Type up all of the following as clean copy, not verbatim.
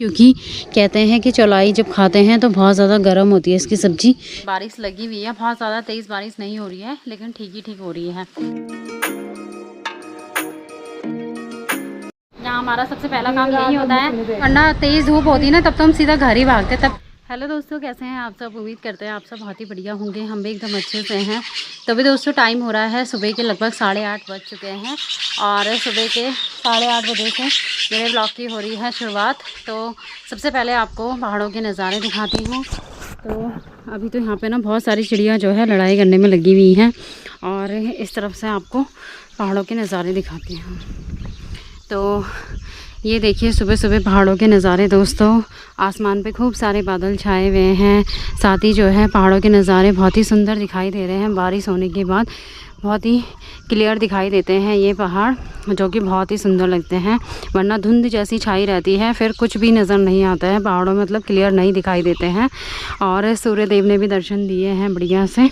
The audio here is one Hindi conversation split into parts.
क्योंकि कहते हैं कि चौलाई जब खाते हैं तो बहुत ज़्यादा गर्म होती है इसकी सब्ज़ी। बारिश लगी हुई है, बहुत ज़्यादा तेज़ बारिश नहीं हो रही है लेकिन ठीक ही ठीक हो रही है। यहाँ हमारा सबसे पहला काम यही होता है, वरना तेज़ धूप होती है ना तब तो हम सीधा घर ही भागते तब। हेलो दोस्तों, कैसे हैं आप सब? उम्मीद करते हैं आप सब बहुत ही बढ़िया होंगे। हम भी एकदम अच्छे से हैं। तो भी दोस्तों टाइम हो रहा है सुबह के लगभग 8:30 बज चुके हैं और सुबह के 8:30 बजे से मेरे ब्लॉग की हो रही है शुरुआत। तो सबसे पहले आपको पहाड़ों के नज़ारे दिखाती हूँ। तो अभी तो यहाँ पे ना बहुत सारी चिड़ियाँ जो है लड़ाई करने में लगी हुई हैं और इस तरफ से आपको पहाड़ों के नज़ारे दिखाती हूँ। तो ये देखिए सुबह सुबह पहाड़ों के नज़ारे दोस्तों। आसमान पे खूब सारे बादल छाए हुए हैं, साथ ही जो है पहाड़ों के नज़ारे बहुत ही सुंदर दिखाई दे रहे हैं। बारिश होने के बाद बहुत ही क्लियर दिखाई देते हैं ये पहाड़, जो कि बहुत ही सुंदर लगते हैं। वरना धुंध जैसी छाई रहती है, फिर कुछ भी नज़र नहीं आता है पहाड़ों में, मतलब क्लियर नहीं दिखाई देते हैं। और सूर्य देव ने भी दर्शन दिए हैं बढ़िया से।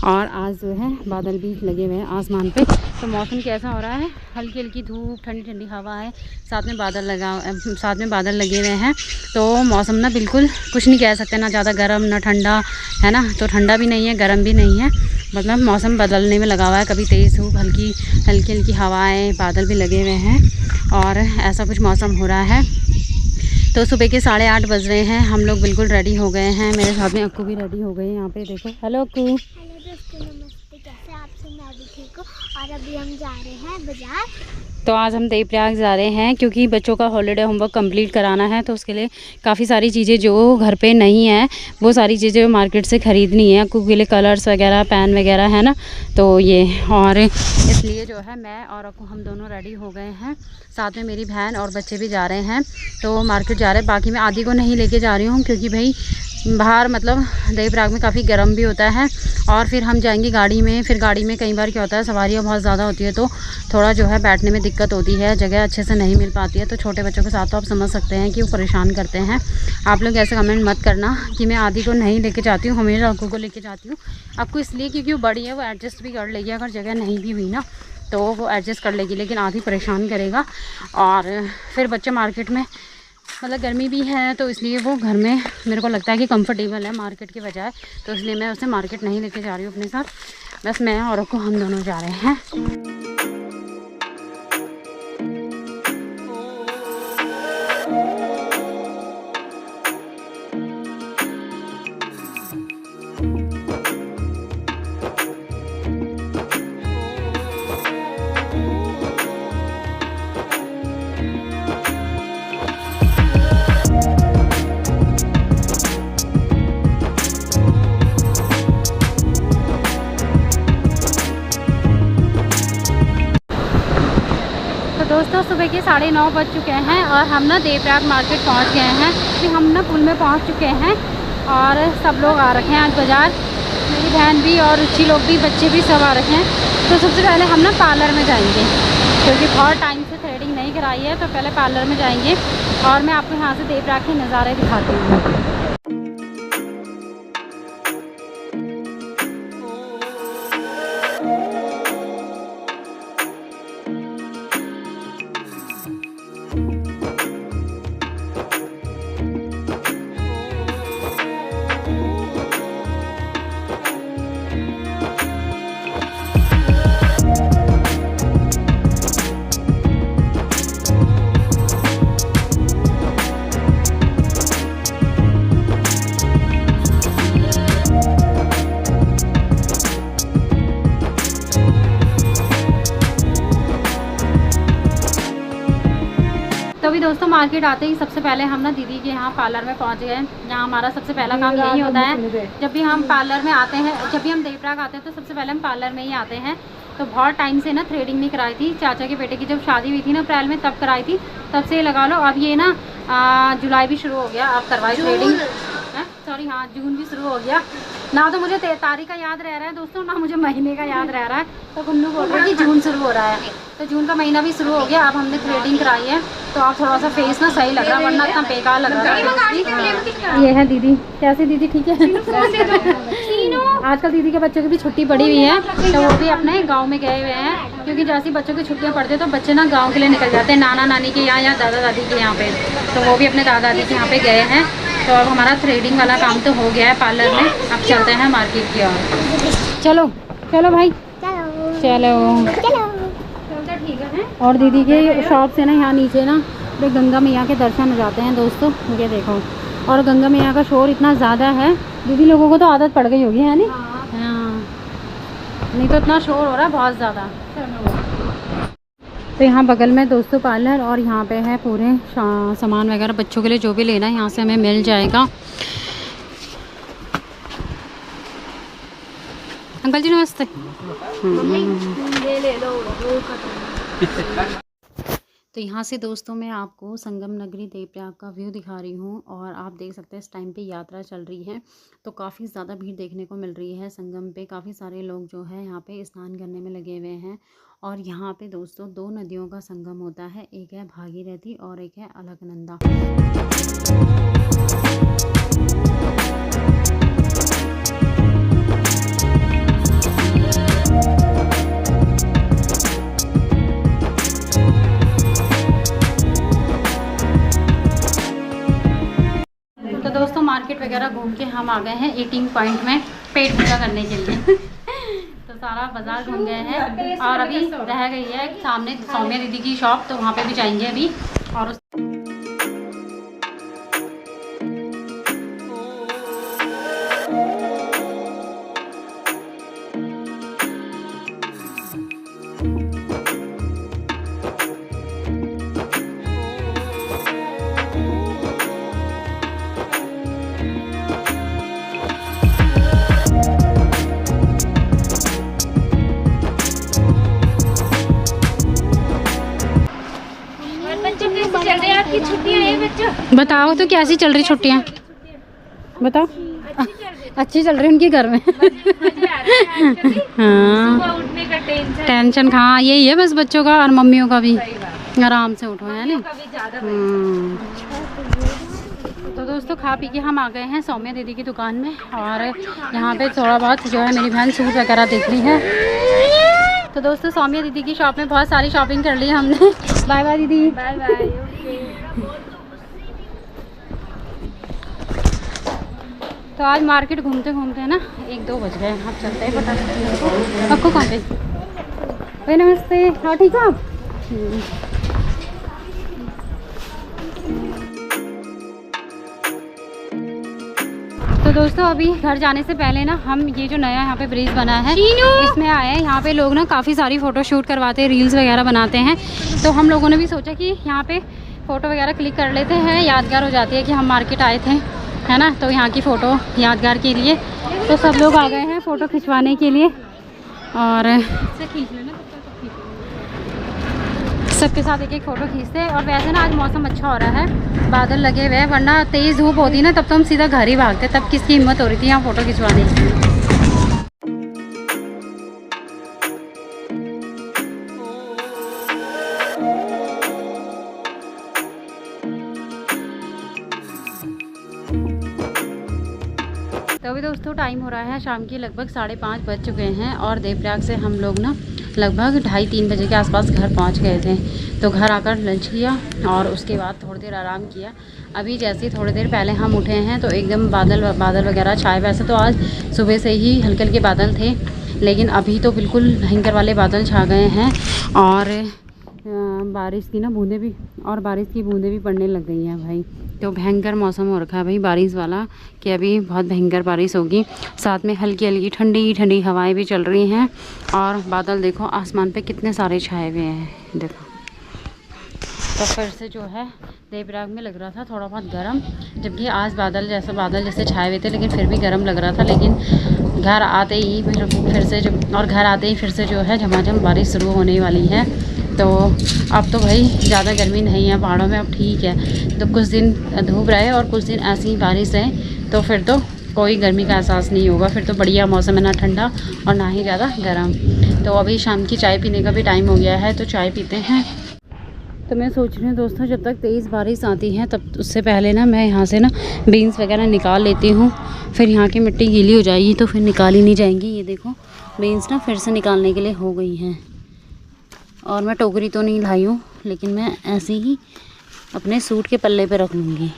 और आज जो है बादल भी लगे हुए हैं आसमान पे। तो मौसम कैसा हो रहा है? हल्की हल्की धूप, ठंडी ठंडी हवा है, साथ में बादल लगे हुए हैं। तो मौसम ना बिल्कुल कुछ नहीं कह सकते, ना ज़्यादा गर्म ना ठंडा है ना। तो ठंडा भी नहीं है, गर्म भी नहीं है, मतलब मौसम बदलने में लगा हुआ है। कभी तेज़ धूप, हल्की हल्की हवाएं, बादल भी लगे हुए हैं और ऐसा कुछ मौसम हो रहा है। तो सुबह के 8:30 बज रहे हैं, हम लोग बिल्कुल रेडी हो गए हैं। मेरे साथ में अक्कू भी रेडी हो गई है। यहाँ पे देखो। हेलो अक्कू। हेलो दोस्तों, नमस्ते। कैसे आप सब? मैं भी ठीक हूँ। और अभी हम जा रहे हैं बाजार। तो आज हम देवप्रयाग जा रहे हैं क्योंकि बच्चों का हॉलीडे होमवर्क कंप्लीट कराना है। तो उसके लिए काफ़ी सारी चीज़ें जो घर पे नहीं है वो सारी चीज़ें मार्केट से ख़रीदनी है। अक्कू के लिए कलर्स वगैरह, पेन वगैरह है ना। तो ये और इसलिए जो है मैं और अक्कू हम दोनों रेडी हो गए हैं। साथ में मेरी बहन और बच्चे भी जा रहे हैं। तो मार्केट जा रहे हैं। बाकी मैं आदि को नहीं लेके जा रही हूँ क्योंकि भाई बाहर मतलब देवप्रयाग में काफ़ी गर्म भी होता है। और फिर हम जाएंगे गाड़ी में, फिर गाड़ी में कई बार क्या होता है सवारियाँ बहुत ज़्यादा होती है तो थोड़ा जो है बैठने में दिक्कत होती है, जगह अच्छे से नहीं मिल पाती है। तो छोटे बच्चों के साथ तो आप समझ सकते हैं कि वो परेशान करते हैं। आप लोग ऐसे कमेंट मत करना कि मैं आदि को नहीं लेके जाती हूँ, हमेशा अक्कू को लेके जाती हूँ। अक्कू इसलिए क्योंकि वो बड़ी है, वो एडजस्ट भी कर लेगी। अगर जगह नहीं भी हुई ना तो वो एडजस्ट कर लेगी, लेकिन आदि परेशान करेगा। और फिर बच्चे मार्केट में मतलब गर्मी भी है तो इसलिए वो घर में मेरे को लगता है कि कंफर्टेबल है मार्केट के बजाय। तो इसलिए मैं उसे मार्केट नहीं लेके जा रही हूँ अपने साथ। बस मैं और अक्कू हम दोनों जा रहे हैं। दोस्तों सुबह के 9:30 बज चुके हैं और हम ना देवप्रयाग मार्केट पहुंच गए हैं। कि हम ना पुल में पहुंच चुके हैं और सब लोग आ रखे हैं आज बाज़ार। मेरी बहन भी और रुचि लोग भी, बच्चे भी सब आ रखे हैं। तो सबसे पहले हम ना पार्लर में जाएंगे क्योंकि बहुत टाइम से थ्रेडिंग नहीं कराई है। तो पहले पार्लर में जाएंगे और मैं आपको यहाँ से देवप्रयाग के नज़ारे दिखाती हूँ। तो अभी दोस्तों मार्केट आते ही सबसे पहले हम ना दीदी के यहाँ पार्लर में पहुँच गए। यहाँ हमारा सबसे पहला काम यही होता है। जब भी हम पार्लर में आते हैं, जब भी हम देवप्रयाग आते हैं तो सबसे पहले हम पार्लर में ही आते हैं। तो बहुत टाइम से ना थ्रेडिंग नहीं कराई थी। चाचा के बेटे की जब शादी हुई थी ना अप्रैल में, तब कराई थी। तब से लगा लो। अब ये ना जुलाई भी शुरू हो गया, अब करवाई थ्रेडिंग। सॉरी हाँ, जून भी शुरू हो गया ना। तो मुझे तारीख का याद रह रहा है दोस्तों, ना मुझे महीने का याद रह रहा है। तो गुन्नू बोल रहा है कि जून शुरू हो रहा है। तो जून का महीना भी शुरू हो गया। अब हमने थ्रेडिंग कराई है तो अब थोड़ा सा फेस ना सही लग रहा है, वरना इतना बेकार लग रहा है। ये है दीदी। कैसी दीदी? ठीक है। आजकल दीदी के बच्चों की भी छुट्टी पड़ी हुई है, तो वो भी अपने गांव में गए हुए हैं, क्योंकि जैसे बच्चों की छुट्टियां पड़ती हैं तो बच्चे ना गांव के लिए निकल जाते हैं, नाना नानी के यहाँ या दादा दादी के यहाँ पे। तो वो भी अपने दादा दादी के यहाँ पे गए हैं। तो अब हमारा थ्रेडिंग वाला काम तो हो गया है पार्लर में, अब चलते हैं मार्केट की ओर। चलो चलो भाई चलो। ठीक है। और दीदी के शॉप से ना यहाँ नीचे ना गंगा मैया के दर्शन हो जाते हैं दोस्तों, ये देखो। और गंगा मैया का शोर इतना ज़्यादा है, दीदी लोगों को तो आदत पड़ गई होगी, है नहीं? हाँ, नहीं तो इतना शोर हो रहा है बहुत ज़्यादा। तो यहाँ बगल में दोस्तों पार्लर, और यहाँ पे है पूरे सामान वगैरह बच्चों के लिए जो भी लेना है यहाँ से हमें मिल जाएगा। अंकल जी नमस्ते। तो यहाँ से दोस्तों मैं आपको संगम नगरी देवप्रयाग का व्यू दिखा रही हूँ, और आप देख सकते हैं इस टाइम पे यात्रा चल रही है तो काफ़ी ज़्यादा भीड़ देखने को मिल रही है संगम पे। काफ़ी सारे लोग जो है यहाँ पे स्नान करने में लगे हुए हैं। और यहाँ पे दोस्तों 2 नदियों का संगम होता है, एक है भागीरथी और एक है अलकनंदा। तो दोस्तों मार्केट वगैरह घूम के हम आ गए हैं ईटिंग पॉइंट में पेट पूजा करने के लिए। तो सारा बाजार घूम गए हैं, और अभी रह गई है सामने सौम्या दीदी की शॉप, तो वहाँ पे भी जाएंगे अभी। और बताओ तो कैसी चल रही छुट्टियाँ, बताओ। अच्छी चल रही उनके घर में। हाँ टेंशन हाँ यही है बस बच्चों का और मम्मियों का भी, आराम से उठो है ना। तो दोस्तों खा पी के हम आ गए हैं सौम्या दीदी की दुकान में, और यहाँ पे थोड़ा बहुत जो है मेरी बहन सूट वगैरह देख ली है। तो दोस्तों सौम्या दीदी की शॉप में बहुत सारी शॉपिंग कर ली है हमने। बाय बाय दीदी। Bye bye. तो आज मार्केट घूमते घूमते ना 1-2 बज गए, आप चलते हैं पता आपको कहाँ पे। भाई नमस्ते, हाँ ठीक है आप। तो दोस्तों अभी घर जाने से पहले ना हम ये जो नया यहाँ पे ब्रिज बना है इसमें आए हैं। यहाँ पे लोग ना काफ़ी सारी फ़ोटो शूट करवाते हैं, रील्स वगैरह बनाते हैं। तो हम लोगों ने भी सोचा कि यहाँ पे फ़ोटो वगैरह क्लिक कर लेते हैं, यादगार हो जाती है कि हम मार्केट आए थे, है ना। तो यहाँ की फ़ोटो यादगार के लिए तो सब लोग आ गए हैं फ़ोटो खिंचवाने के लिए, और सबके साथ एक एक फ़ोटो खींचते हैं। और वैसे ना आज मौसम अच्छा हो रहा है, बादल लगे हुए हैं, वरना तेज़ धूप होती ना तब तो हम सीधा घर ही भागते, तब किसकी हिम्मत हो रही थी यहाँ फ़ोटो खिंचवाने की। तो अभी दोस्तों टाइम हो रहा है शाम की लगभग 5:30 बज चुके हैं, और देवप्रयाग से हम लोग ना लगभग 2:30-3 बजे के आसपास घर पहुंच गए थे। तो घर आकर लंच किया और उसके बाद थोड़ी देर आराम किया। अभी जैसे ही थोड़ी देर पहले हम उठे हैं तो एकदम बादल वगैरह छाए। वैसे तो आज सुबह से ही हल्के हल्के बादल थे, लेकिन अभी तो बिल्कुल भयंकर वाले बादल छा गए हैं, और बारिश की ना बूंदें भी, और बारिश की बूंदें भी पड़ने लग गई हैं भाई। तो भयंकर मौसम हो रखा है भाई बारिश वाला, कि अभी बहुत भयंकर बारिश होगी। साथ में हल्की हल्की ठंडी ठंडी हवाएं भी चल रही हैं, और बादल देखो आसमान पे कितने सारे छाए हुए हैं, देखो। तो फिर से जो है देवप्रयाग में लग रहा था थोड़ा बहुत गर्म, जबकि आज बादल जैसे छाए हुए थे, लेकिन फिर भी गर्म लग रहा था। लेकिन घर आते ही फिर से जो है झमाझम बारिश शुरू होने वाली है। तो अब तो भाई ज़्यादा गर्मी नहीं है पहाड़ों में, अब ठीक है। तो कुछ दिन धूप रहे और कुछ दिन ऐसी ही बारिश रहे, तो फिर तो कोई गर्मी का एहसास नहीं होगा। फिर तो बढ़िया मौसम है, ना ठंडा और ना ही ज़्यादा गर्म। तो अभी शाम की चाय पीने का भी टाइम हो गया है, तो चाय पीते हैं। तो मैं सोच रही हूँ दोस्तों, जब तक तेज़ बारिश आती है तब उससे पहले ना मैं यहाँ से ना बीन्स वगैरह निकाल लेती हूँ। फिर यहाँ की मिट्टी गीली हो जाएगी तो फिर निकाली नहीं जाएंगी। ये देखो बीन्स ना फिर से निकालने के लिए हो गई हैं। और मैं टोकरी तो नहीं लाई हूँ, लेकिन मैं ऐसे ही अपने सूट के पल्ले पे रख लूँगी।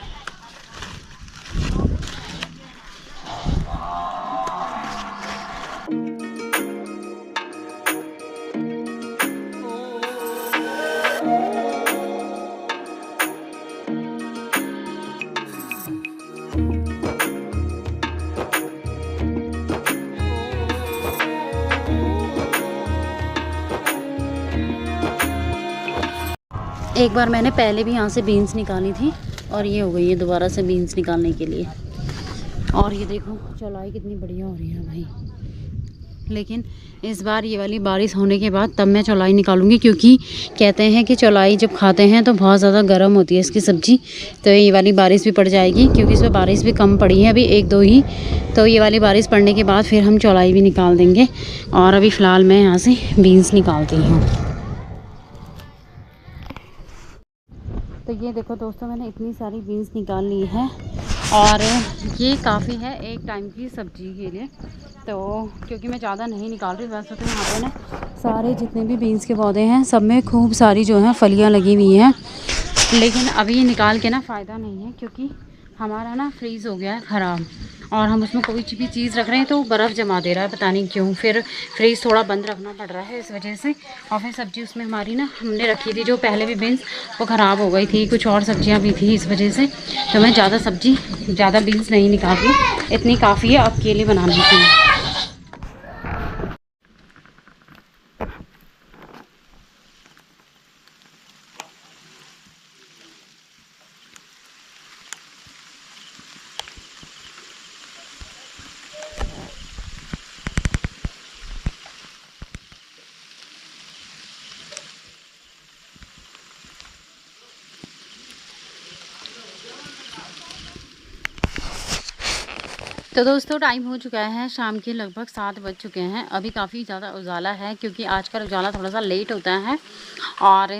एक बार मैंने पहले भी यहाँ से बीन्स निकाली थी और ये हो गई है दोबारा से बीन्स निकालने के लिए। और ये देखो चौलाई कितनी बढ़िया हो रही है भाई। लेकिन इस बार ये वाली बारिश होने के बाद तब मैं चौलाई निकालूंगी, क्योंकि कहते हैं कि चौलाई जब खाते हैं तो बहुत ज़्यादा गर्म होती है इसकी सब्ज़ी। तो ये वाली बारिश भी पड़ जाएगी, क्योंकि इसमें बारिश भी कम पड़ी है अभी, 1-2 ही। तो ये वाली बारिश पड़ने के बाद फिर हम चौलाई भी निकाल देंगे। और अभी फ़िलहाल मैं यहाँ से बीन्स निकालती हूँ। तो ये देखो दोस्तों, मैंने इतनी सारी बीन्स निकाल ली है और ये काफ़ी है एक टाइम की सब्ज़ी के लिए। तो क्योंकि मैं ज़्यादा नहीं निकाल रही, वैसे तो यहाँ पे ना सारे जितने भी बीन्स के पौधे हैं सब में खूब सारी जो हैं फलियाँ लगी हुई हैं। लेकिन अभी निकाल के ना फ़ायदा नहीं है, क्योंकि हमारा ना फ्रीज़ हो गया है ख़राब, और हम उसमें कोई भी चीज़ रख रहे हैं तो बर्फ़ जमा दे रहा है, पता नहीं क्यों। फिर फ्रीज़ थोड़ा बंद रखना पड़ रहा है इस वजह से। और फिर सब्ज़ी उसमें हमारी ना हमने रखी थी जो पहले भी बीन्स, वो ख़राब हो गई थी। कुछ और सब्जियां भी थी इस वजह से। तो मैं ज़्यादा बीन्स नहीं निकाल रही, इतनी काफ़ी है अकेले बनाने के लिए। तो दोस्तों टाइम हो चुका है शाम के लगभग 7 बज चुके हैं। अभी काफ़ी ज़्यादा उजाला है, क्योंकि आजकल उजाला थोड़ा सा लेट होता है। और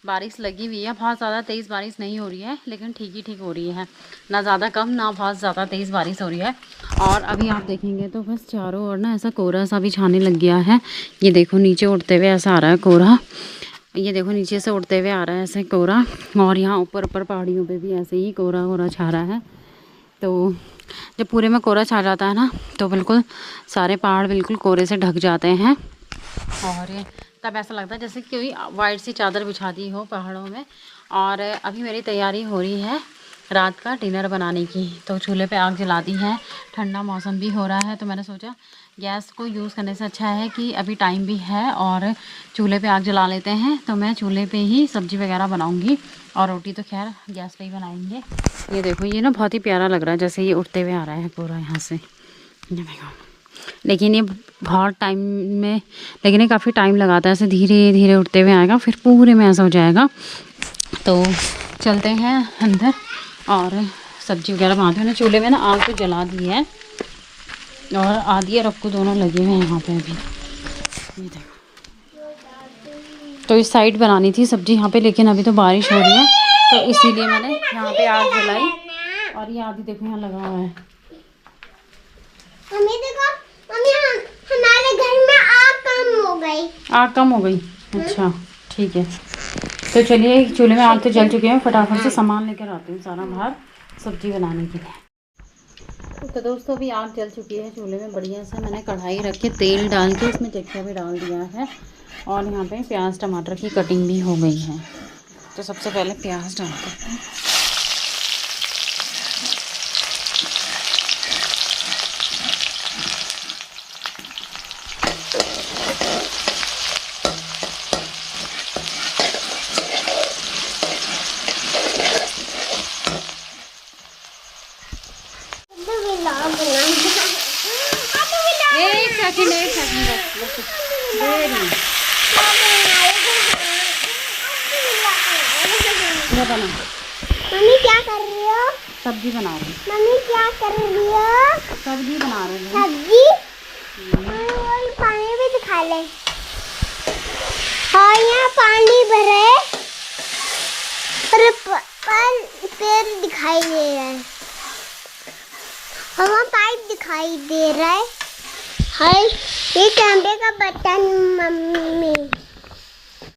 बारिश लगी हुई है, बहुत ज़्यादा तेज़ बारिश नहीं हो रही है, लेकिन ठीक ही ठीक हो रही है, ना ज़्यादा कम ना बहुत ज़्यादा तेज़ बारिश हो रही है। और अभी आप देखेंगे तो बस चारों ओर ना ऐसा कोहरा सा भी छाने लग गया है। ये देखो नीचे उड़ते हुए ऐसा आ रहा है कोहरा, ये देखो नीचे से उड़ते हुए आ रहा है ऐसे कोहरा। और यहाँ ऊपर पहाड़ियों पर भी ऐसे ही कोहरा छा रहा है। तो जब पूरे में कोहरा छा जाता है ना, तो बिल्कुल सारे पहाड़ बिल्कुल कोहरे से ढक जाते हैं। और तब ऐसा लगता है जैसे कोई वाइट सी चादर बिछा दी हो पहाड़ों में। और अभी मेरी तैयारी हो रही है रात का डिनर बनाने की। तो चूल्हे पे आग जला दी है, ठंडा मौसम भी हो रहा है, तो मैंने सोचा गैस को यूज़ करने से अच्छा है कि अभी टाइम भी है और चूल्हे पे आग जला लेते हैं। तो मैं चूल्हे पे ही सब्ज़ी वगैरह बनाऊंगी, और रोटी तो खैर गैस पे ही बनाएंगे। ये देखो ये ना बहुत ही प्यारा लग रहा है, जैसे ये उड़ते हुए आ रहा है पूरा यहाँ से। लेकिन ये बहुत टाइम में, लेकिन ये काफ़ी टाइम लगाता है, ऐसे धीरे धीरे उड़ते हुए आएगा, फिर पूरे में ऐसा हो जाएगा। तो चलते हैं अंदर और सब्ज़ी वगैरह बनाते हैं। चूल्हे में ना आग तो जला दी है, और आधी और रक्कू दोनों लगे हुए हैं यहाँ पे अभी। ये देखो, तो इस साइड बनानी थी सब्ज़ी यहाँ पे, लेकिन अभी तो बारिश हो रही है तो इसीलिए मैंने यहाँ पे आग जलाई। और ये आधी देखो यहाँ लगा हुआ है। मम्मी देखो, मम्मी हमारे घर में आग कम हो गई। आग कम हो गई? अच्छा ठीक है। तो चलिए चूल्हे में आग तो जल चुके हैं, फटाफट से सामान लेकर आती हूँ सारा बाहर सब्ज़ी बनाने के लिए। तो दोस्तों अभी आग जल चुकी है चूल्हे में, बढ़िया से मैंने कढ़ाई रख के तेल डाल के इसमें चक्का भी डाल दिया है। और यहाँ पे प्याज टमाटर की कटिंग भी हो गई है। तो सबसे पहले प्याज डालते हैं। एक सेकंड बना। मम्मी क्या कर रही हो? सब्जी बना रही हूँ। मम्मी क्या कर रही हो? सब्जी बना रही हूँ। सब्जी? और पानी भी दिखा ले। हाँ यहाँ पानी भरे। पेड़ दिखाई दे रहा है, हवा पाइप दिखाई दे रहा है। हाय, ये कैमरे का बटन मम्मी।